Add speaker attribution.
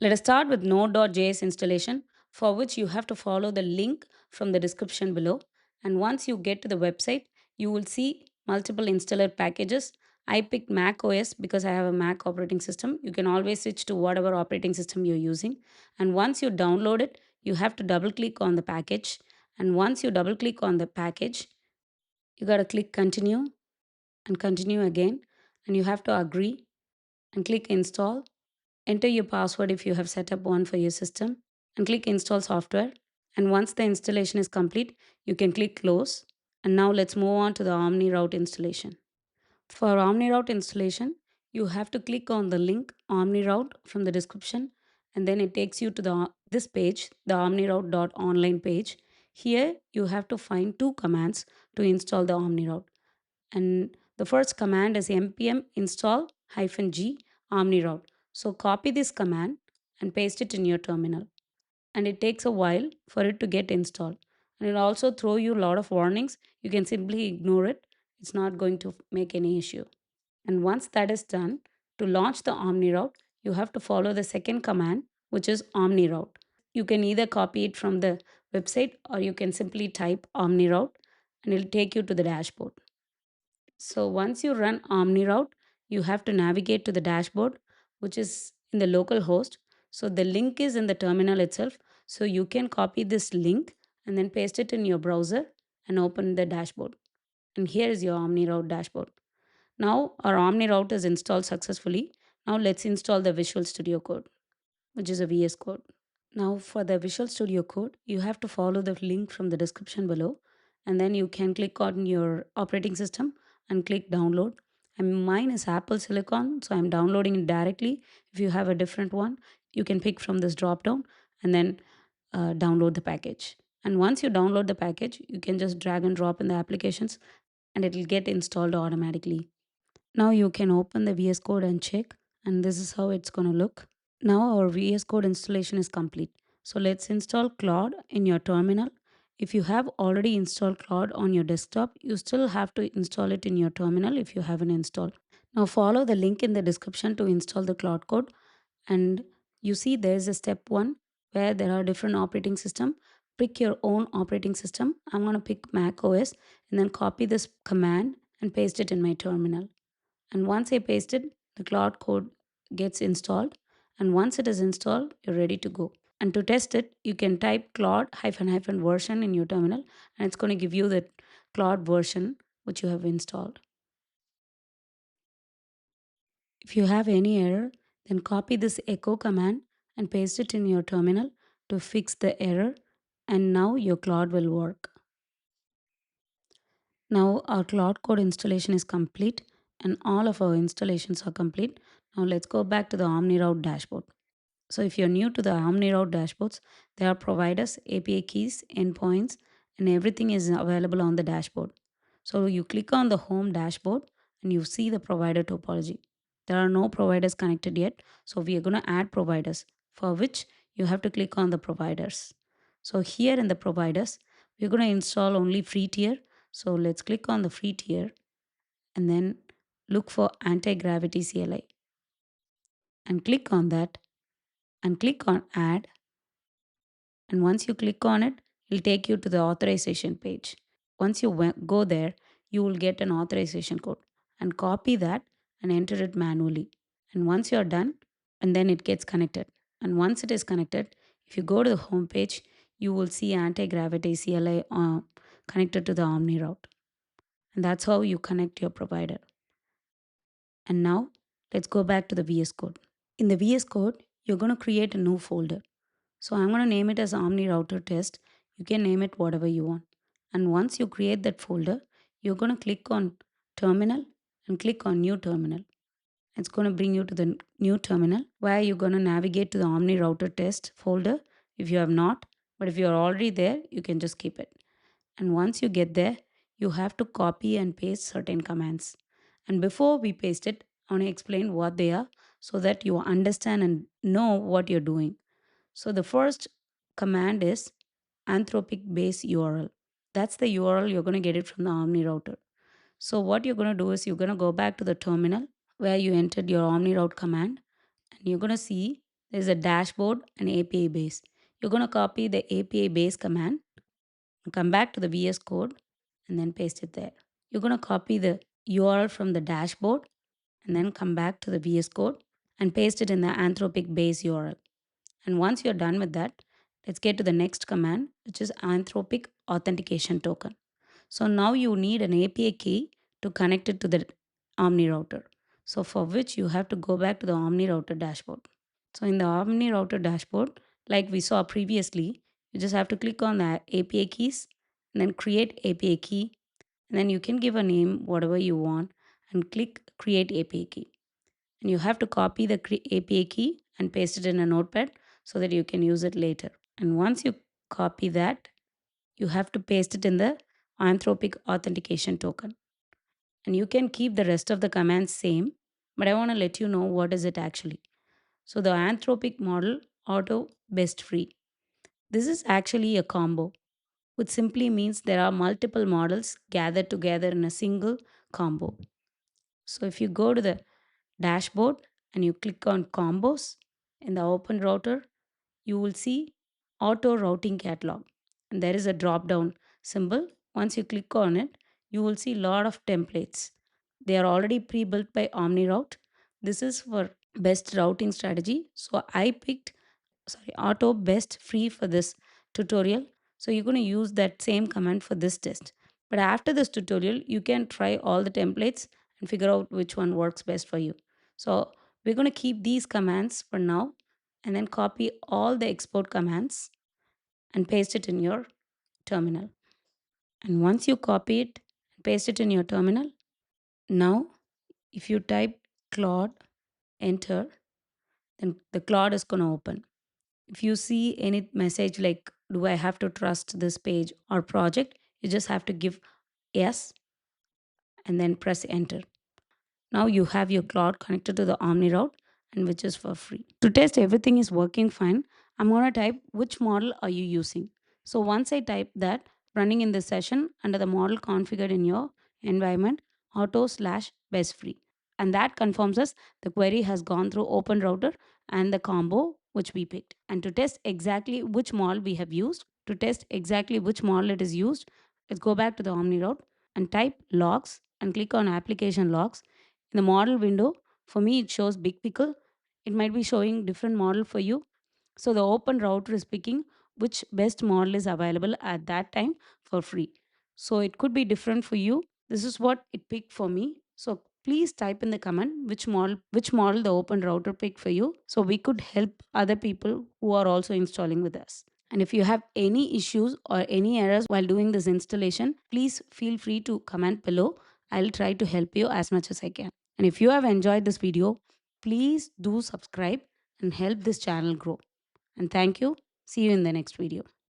Speaker 1: Let us start with Node.js installation, for which you have to follow the link from the description below. And once you get to the website, you will see multiple installer packages. I picked Mac OS because I have a Mac operating system. You can always switch to whatever operating system you're using. And once you download it, you have to double click on the package. And once you double click on the package, you got to click continue and continue again. And you have to agree and click install. Enter your password if you have set up one for your system and click install software. And once the installation is complete, you can click close. And now let's move on to the OmniRoute installation. For OmniRoute installation, you have to click on the link OmniRoute from the description, and then it takes you to this page, the omniroute.online page. Here you have to find two commands to install the OmniRoute. And the first command is npm install -g omniroute. So copy this command and paste it in your terminal. And it takes a while for it to get installed. And it'll also throw you a lot of warnings. You can simply ignore it. It's not going to make any issue. And once that is done, to launch the OmniRoute, you have to follow the second command, which is OmniRoute. You can either copy it from the website or you can simply type OmniRoute and it'll take you to the dashboard. So once you run OmniRoute, you have to navigate to the dashboard, which is in the local host. So the link is in the terminal itself. So you can copy this link and then paste it in your browser and open the dashboard. And here is your OmniRoute dashboard. Now our OmniRoute is installed successfully. Now let's install the Visual Studio Code, which is a VS Code. Now for the Visual Studio Code, you have to follow the link from the description below and then you can click on your operating system and click download. And mine is Apple Silicon, so I'm downloading it directly. If you have a different one, you can pick from this drop down and then download the package. And once you download the package, you can just drag and drop in the applications and it will get installed automatically. Now you can open the VS Code and check, and this is how it's going to look. Now our VS Code installation is complete. So let's install Claude in your terminal. If you have already installed Claude on your desktop, you still have to install it in your terminal if you haven't installed. Now follow the link in the description to install the Claude Code, and you see there's a step 1 where there are different operating system. Pick your own operating system. I'm going to pick Mac OS and then copy this command and paste it in my terminal. And once I paste it, the Claude Code gets installed. And once it is installed, you're ready to go. And to test it, you can type Claude hyphen hyphen version in your terminal, and it's going to give you the Claude version which you have installed. If you have any error, then copy this echo command and paste it in your terminal to fix the error. And now your Claude will work. Now our Claude Code installation is complete and all of our installations are complete. Now let's go back to the OmniRoute dashboard. So if you're new to the OmniRoute dashboards, there are providers, API keys, endpoints, and everything is available on the dashboard. So you click on the home dashboard and you see the provider topology. There are no providers connected yet. So we are going to add providers, for which you have to click on the providers. So here in the providers, we're going to install only free tier. So let's click on the free tier and then look for anti-gravity CLI and click on that and click on add. And once you click on it, it'll take you to the authorization page. Once you go there, you will get an authorization code and copy that and enter it manually. And once you're done, and then it gets connected. And once it is connected, if you go to the home page, you will see anti-gravity CLI connected to the OmniRoute. And that's how you connect your provider. And now let's go back to the VS Code. In the VS Code, you're going to create a new folder. So I'm going to name it as OmniRouter test. You can name it whatever you want. And once you create that folder, you're going to click on terminal and click on new terminal. It's going to bring you to the new terminal where you're going to navigate to the OmniRouter test folder if you have not. But if you're already there, you can just keep it. And once you get there, you have to copy and paste certain commands. And before we paste it, I want to explain what they are so that you understand and know what you're doing. So the first command is anthropic base URL. That's the URL you're going to get it from the OmniRouter. So what you're going to do is you're going to go back to the terminal where you entered your OmniRoute command and you're going to see There's a dashboard and API base. You're going to copy the API base command, come back to the VS Code, and then paste it there. You're going to copy the URL from the dashboard and then come back to the VS Code and paste it in the Anthropic base URL. And once you're done with that, let's get to the next command, which is Anthropic authentication token. So now you need an API key to connect it to the OmniRouter. So for which you have to go back to the OmniRouter dashboard. So in the OmniRouter dashboard, like we saw previously, you just have to click on the API keys and then create API key. And then you can give a name, whatever you want, and click create API key. And you have to copy the API key and paste it in a notepad so that you can use it later. And once you copy that, you have to paste it in the Anthropic authentication token. And you can keep the rest of the commands same, but I want to let you know what is it actually. So the Anthropic model auto best free. This is actually a combo, which simply means there are multiple models gathered together in a single combo. So if you go to the dashboard and you click on combos in the open router, you will see auto routing catalog. And there is a drop down symbol. Once you click on it, you will see a lot of templates. They are already pre-built by OmniRoute. This is for best routing strategy. So I picked auto best free for this tutorial. So you're going to use that same command for this test. But after this tutorial, you can try all the templates and figure out which one works best for you. So we're going to keep these commands for now and then copy all the export commands and paste it in your terminal. And once you copy it and paste it in your terminal, now if you type Claude, enter, then the Claude is going to open. If you see any message like, do I have to trust this page or project, you just have to give yes and then press enter. Now you have your cloud connected to the OmniRoute and which is for free. To test everything is working fine, I'm going to type which model are you using. So once I type that, running in this session under the model configured in your environment, auto slash best free. And that confirms us the query has gone through open router and the combo which we picked. And to test exactly which model we have used, to test exactly which model it is used, let's go back to the OmniRoute and type logs and click on application logs. In the model window, for me it shows big pickle. It might be showing different model for you. So the open router is picking which best model is available at that time for free. So it could be different for you. This is what it picked for me. So please type in the comment which model the open router picked for you, so we could help other people who are also installing with us. And if you have any issues or any errors while doing this installation, please feel free to comment below. I'll try to help you as much as I can. And if you have enjoyed this video, please do subscribe and help this channel grow. And thank you. See you in the next video.